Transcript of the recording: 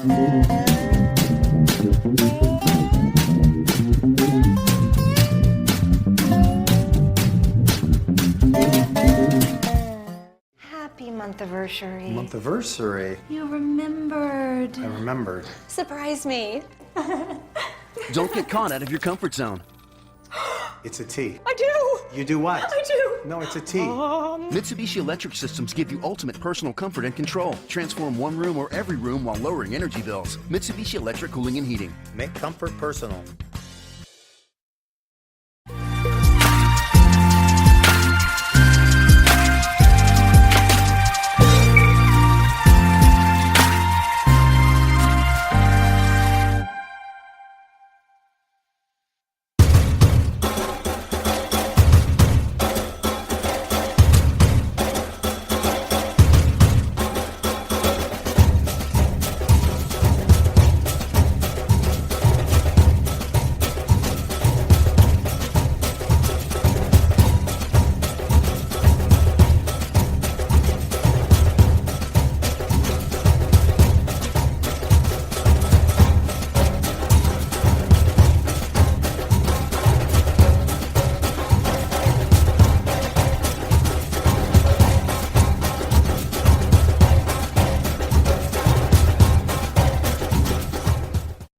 Happy month-iversary. Month-iversary? You remembered. I remembered. Surprise me. Don't get caught out of your comfort zone. It's a T. I do. You do what? I do. No, it's a T. Mitsubishi Electric Systems give you ultimate personal comfort and control. Transform one room or every room while lowering energy bills. Mitsubishi Electric Cooling and Heating. Make comfort personal.